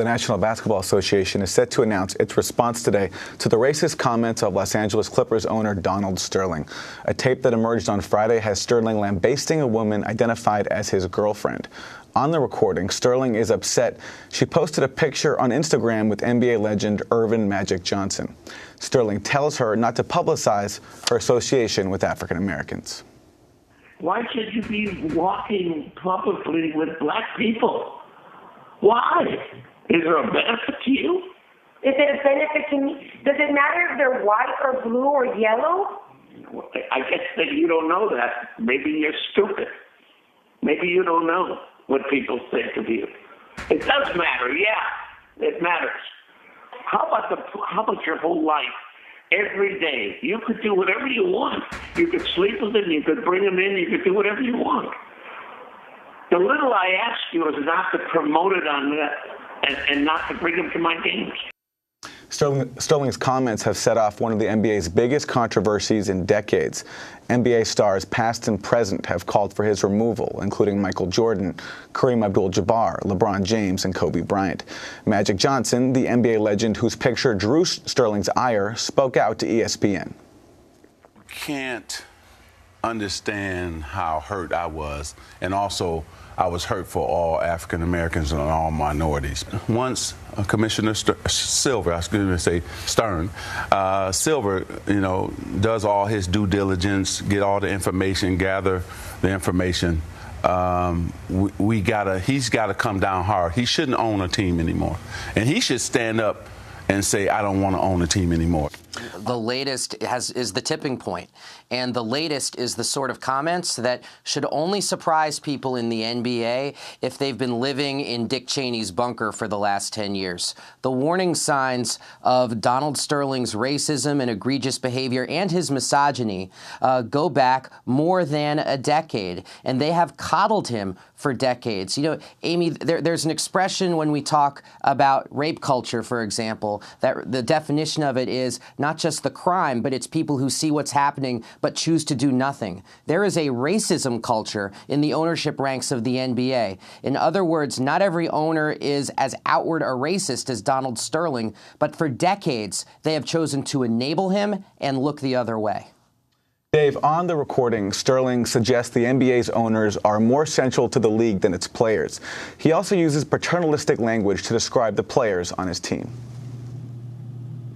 the National Basketball Association is set to announce its response today to the racist comments of Los Angeles Clippers owner Donald Sterling. A tape that emerged on Friday has Sterling lambasting a woman identified as his girlfriend. On the recording, Sterling is upset. She posted a picture on Instagram with NBA legend Earvin "Magic" Johnson. Sterling tells her not to publicize her association with African Americans. Why should you be walking publicly with black people? Why? Is there a benefit to you? Is it a benefit to me? Does it matter if they're white or blue or yellow? I guess that you don't know that. Maybe you're stupid. Maybe you don't know what people think of you. It does matter, yeah. It matters. How about your whole life? Every day, you could do whatever you want. You could sleep with them, you could bring them in, you could do whatever you want. The little I ask you is not to promote it on that and not to bring them to my games. Sterling's comments have set off one of the NBA's biggest controversies in decades. NBA stars past and present have called for his removal, including Michael Jordan, Kareem Abdul-Jabbar, LeBron James, and Kobe Bryant. Magic Johnson, the NBA legend whose picture drew Sterling's ire, spoke out to ESPN. Can't understand how hurt I was, and also I was hurt for all African Americans and all minorities. Once Commissioner Silver, Stern, Silver, does all his due diligence, get all the information, gather the information. He's got to come down hard. He shouldn't own a team anymore, and he should stand up and say, I don't want to own a team anymore. The latest is the tipping point, and the latest is the sort of comments that should only surprise people in the NBA if they've been living in Dick Cheney's bunker for the last 10 years. The warning signs of Donald Sterling's racism and egregious behavior and his misogyny go back more than a decade, and they have coddled him for decades. Amy, there's an expression when we talk about rape culture, for example, that the definition of it is not just the crime, but it's people who see what's happening but choose to do nothing. There is a racism culture in the ownership ranks of the NBA. In other words, not every owner is as outward a racist as Donald Sterling, but for decades, they have chosen to enable him and look the other way. Dave, on the recording, Sterling suggests the NBA's owners are more central to the league than its players. He also uses paternalistic language to describe the players on his team.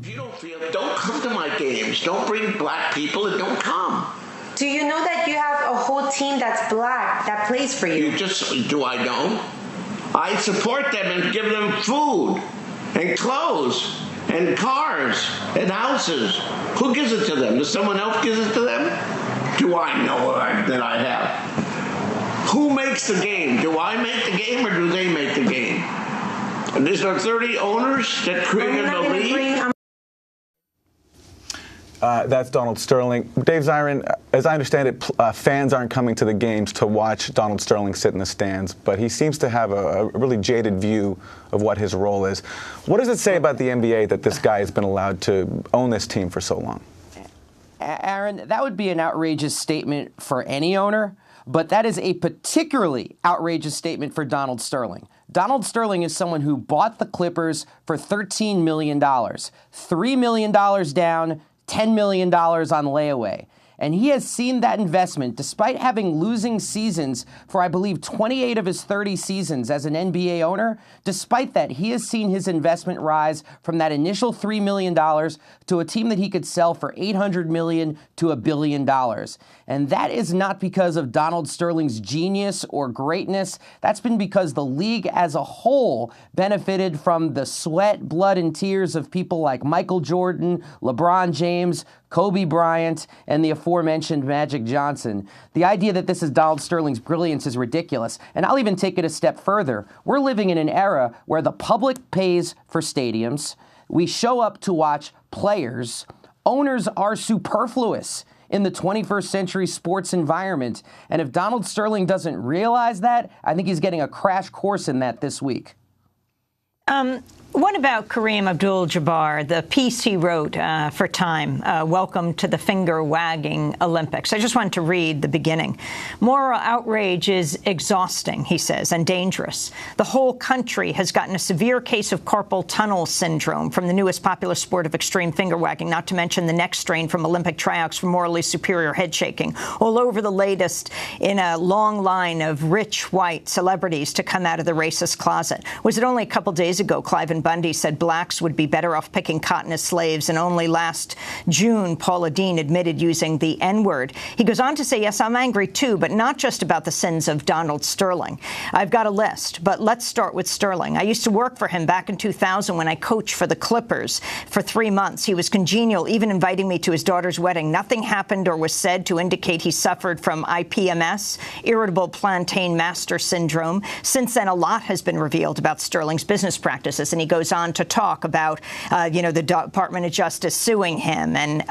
If you don't feel, don't come to my games. Don't bring black people and don't come. Do you know that you have a whole team that's black that plays for you? Do I don't? I support them and give them food and clothes and cars and houses. Who gives it to them? Does someone else give it to them? Do I know that I have? Who makes the game? Do I make the game or do they make the game? And is there 30 owners that created the league? That's Donald Sterling. Dave Zirin, as I understand it, fans aren't coming to the games to watch Donald Sterling sit in the stands, but he seems to have a really jaded view of what his role is. What does it say about the NBA that this guy has been allowed to own this team for so long? Aaron, that would be an outrageous statement for any owner, but that is a particularly outrageous statement for Donald Sterling. Donald Sterling is someone who bought the Clippers for $13 million, $3 million down, $10 million on layaway. And he has seen that investment, despite having losing seasons for, I believe, 28 of his 30 seasons as an NBA owner. Despite that, he has seen his investment rise from that initial $3 million to a team that he could sell for $800 million to $1 billion. And that is not because of Donald Sterling's genius or greatness. That's been because the league as a whole benefited from the sweat, blood, and tears of people like Michael Jordan, LeBron James, Kobe Bryant, and the aforementioned Magic Johnson. The idea that this is Donald Sterling's brilliance is ridiculous. And I'll even take it a step further. We're living in an era where the public pays for stadiums. We show up to watch players. Owners are superfluous in the 21st century sports environment. And if Donald Sterling doesn't realize that, I think he's getting a crash course in that this week. What about Kareem Abdul-Jabbar, the piece he wrote for Time, Welcome to the Finger-Wagging Olympics? I just wanted to read the beginning. Moral outrage is exhausting, he says, and dangerous. The whole country has gotten a severe case of carpal tunnel syndrome from the newest popular sport of extreme finger-wagging, not to mention the next strain from Olympic tryouts for morally superior head-shaking. All over the latest in a long line of rich white celebrities to come out of the racist closet. Was it only a couple days ago Clive and Bundy said blacks would be better off picking cotton as slaves, and only last June Paula Deen admitted using the N-word. He goes on to say, yes, I'm angry too, but not just about the sins of Donald Sterling. I've got a list, but let's start with Sterling. I used to work for him back in 2000 when I coached for the Clippers for 3 months. He was congenial, even inviting me to his daughter's wedding. Nothing happened or was said to indicate he suffered from IPMS, irritable plantain master syndrome. Since then, a lot has been revealed about Sterling's business practices, and he goes on to talk about, the Department of Justice suing him and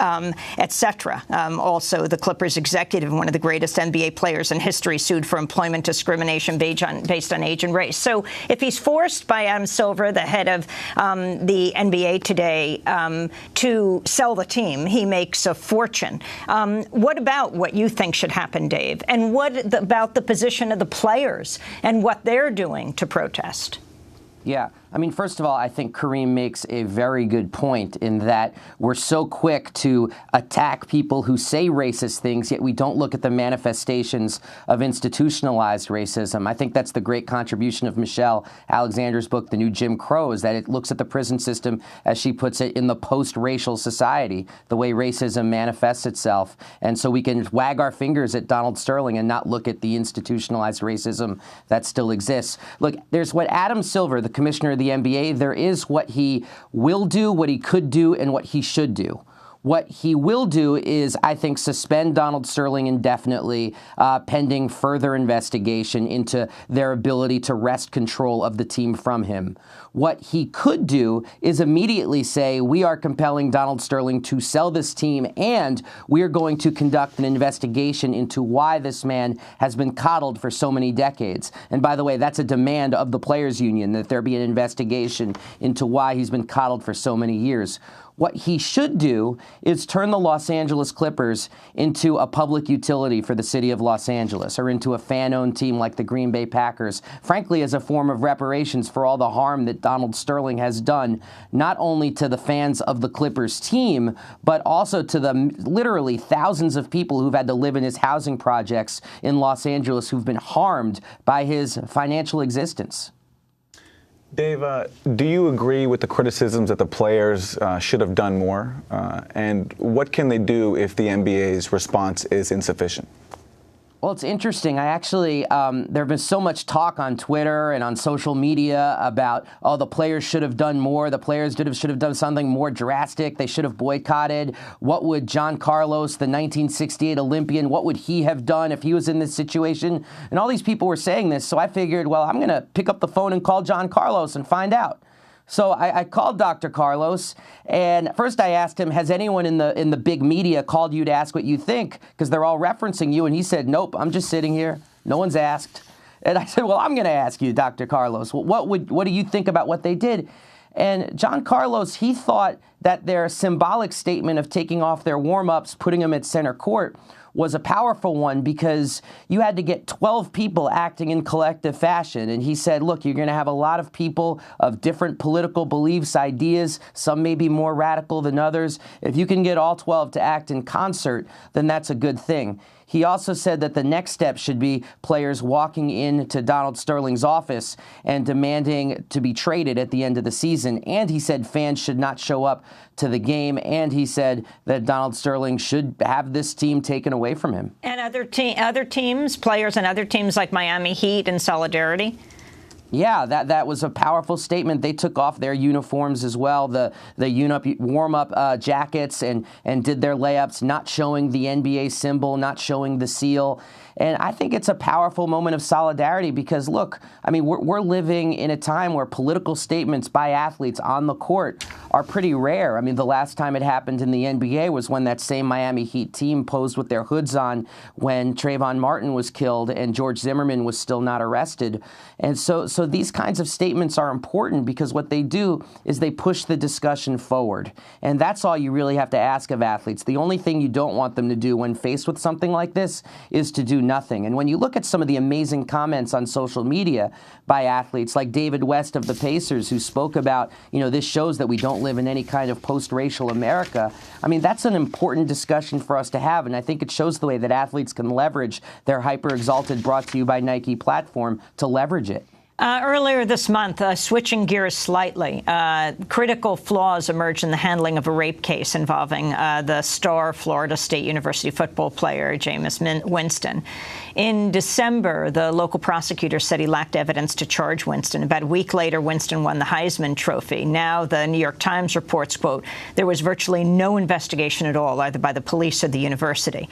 et cetera. Also, the Clippers executive, one of the greatest NBA players in history, sued for employment discrimination based on age and race. So if he's forced by Adam Silver, the head of the NBA today, to sell the team, he makes a fortune. What about what you think should happen, Dave? And what about the position of the players and what they're doing to protest? Yeah. I mean, first of all, I think Kareem makes a very good point in that we're so quick to attack people who say racist things, yet we don't look at the manifestations of institutionalized racism. I think that's the great contribution of Michelle Alexander's book, The New Jim Crow, is that it looks at the prison system, as she puts it, in the post-racial society, the way racism manifests itself. And so we can wag our fingers at Donald Sterling and not look at the institutionalized racism that still exists. Look, there's what Adam Silver, the commissioner of the NBA, there is what he will do, what he could do, and what he should do. What he will do is, I think, suspend Donald Sterling indefinitely, pending further investigation into their ability to wrest control of the team from him. What he could do is immediately say, we are compelling Donald Sterling to sell this team, and we are going to conduct an investigation into why this man has been coddled for so many decades. And by the way, that's a demand of the Players Union, that there be an investigation into why he's been coddled for so many years. What he should do is turn the Los Angeles Clippers into a public utility for the city of Los Angeles, or into a fan-owned team like the Green Bay Packers, frankly, as a form of reparations for all the harm that Donald Sterling has done, not only to the fans of the Clippers team, but also to the literally thousands of people who've had to live in his housing projects in Los Angeles who've been harmed by his financial existence. Dave, do you agree with the criticisms that the players should have done more? And what can they do if the NBA's response is insufficient? Well, it's interesting. I actually, there has been so much talk on Twitter and on social media about, oh, the players should have done more. The players should have done something more drastic. They should have boycotted. What would John Carlos, the 1968 Olympian, what would he have done if he was in this situation? And all these people were saying this. So I figured, well, I'm going to pick up the phone and call John Carlos and find out. So I called Dr. Carlos, and first I asked him, has anyone in the big media called you to ask what you think? Because they're all referencing you. And he said, nope, I'm just sitting here. No one's asked. And I said, well, I'm going to ask you, Dr. Carlos, what do you think about what they did? And John Carlos, he thought that their symbolic statement of taking off their warm-ups, putting them at center court, was a powerful one because you had to get 12 people acting in collective fashion. And he said, look, you're going to have a lot of people of different political beliefs, ideas. Some may be more radical than others. If you can get all 12 to act in concert, then that's a good thing. He also said that the next step should be players walking into Donald Sterling's office and demanding to be traded at the end of the season. And he said fans should not show up to the game. And he said that Donald Sterling should have this team taken away from him. And other teams, players and other teams like Miami Heat in solidarity? Yeah, that was a powerful statement. They took off their uniforms as well, the warm-up jackets, and did their layups, not showing the NBA symbol, not showing the seal. And I think it's a powerful moment of solidarity because, look, I mean, we're living in a time where political statements by athletes on the court are pretty rare. I mean, the last time it happened in the NBA was when that same Miami Heat team posed with their hoods on when Trayvon Martin was killed and George Zimmerman was still not arrested. And so these kinds of statements are important because what they do is they push the discussion forward. And that's all you really have to ask of athletes. The only thing you don't want them to do when faced with something like this is to do nothing. And when you look at some of the amazing comments on social media by athletes like David West of the Pacers, who spoke about, this shows that we don't live in any kind of post-racial America. I mean, that's an important discussion for us to have. And I think it shows the way that athletes can leverage their hyper-exalted, brought to you by Nike platform to leverage it. Earlier this month, switching gears slightly, critical flaws emerged in the handling of a rape case involving the star Florida State University football player, Jameis Winston. In December, the local prosecutor said he lacked evidence to charge Winston. About a week later, Winston won the Heisman Trophy. Now, the New York Times reports, quote, there was virtually no investigation at all, either by the police or the university.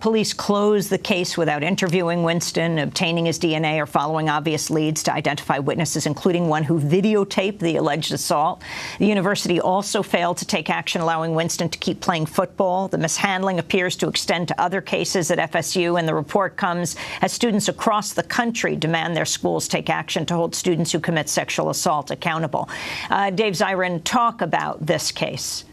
Police closed the case without interviewing Winston, obtaining his DNA, or following obvious leads to identify witnesses, including one who videotaped the alleged assault. The university also failed to take action, allowing Winston to keep playing football. The mishandling appears to extend to other cases at FSU, and the report comes as students across the country demand their schools take action to hold students who commit sexual assault accountable. Dave Zirin, talk about this case.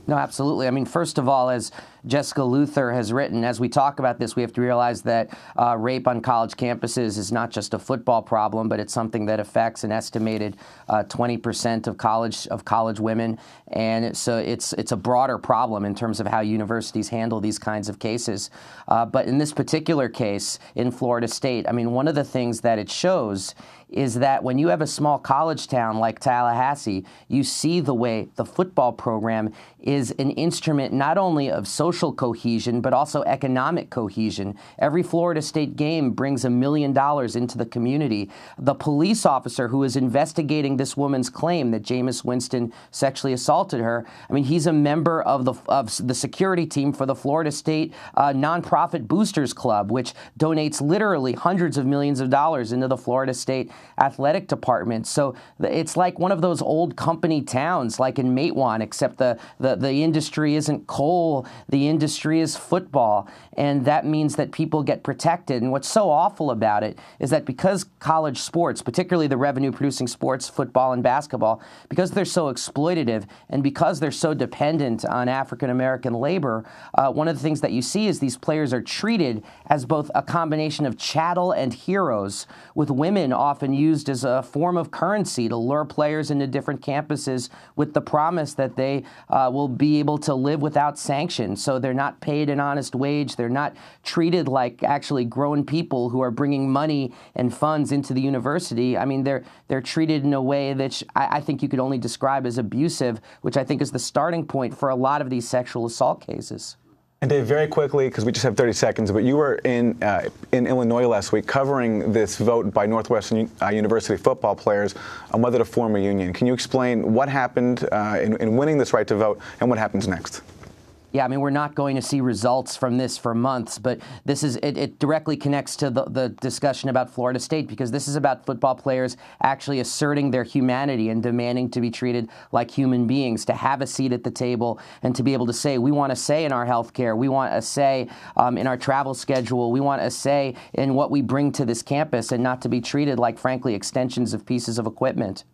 No, absolutely. I mean, first of all, as Jessica Luther has written, as we talk about this, we have to realize that rape on college campuses is not just a football problem, but it's something that affects an estimated 20% of college women. And so it's a broader problem in terms of how universities handle these kinds of cases. But in this particular case in Florida State, I mean, one of the things that it shows is that when you have a small college town like Tallahassee, you see the way the football program is an instrument not only of social cohesion, but also economic cohesion. Every Florida State game brings $1 million into the community. The police officer who is investigating this woman's claim that Jameis Winston sexually assaulted her, I mean, he's a member of the security team for the Florida State nonprofit Boosters Club, which donates literally hundreds of millions of dollars into the Florida State athletic department. So it's like one of those old company towns, like in Matewan, except the industry isn't coal, the industry is football, and that means that people get protected. And what's so awful about it is that because college sports, particularly the revenue-producing sports, football and basketball, because they're so exploitative and because they're so dependent on African-American labor, one of the things that you see is these players are treated as both a combination of chattel and heroes, with women often used as a form of currency to lure players into different campuses with the promise that they will be able to live without sanction. So they're not paid an honest wage. They're not treated like actually grown people who are bringing money and funds into the university. I mean, they're treated in a way that I think you could only describe as abusive, which I think is the starting point for a lot of these sexual assault cases. And Dave, very quickly, because we just have 30 seconds, but you were in Illinois last week covering this vote by Northwestern University football players on whether to form a union. Can you explain what happened in winning this right to vote and what happens next? Yeah, I mean, we're not going to see results from this for months, but this is it directly connects to the discussion about Florida State, because this is about football players actually asserting their humanity and demanding to be treated like human beings, to have a seat at the table and to be able to say, we want a say in our health care, we want a say in our travel schedule, we want a say in what we bring to this campus, and not to be treated like, frankly, extensions of pieces of equipment.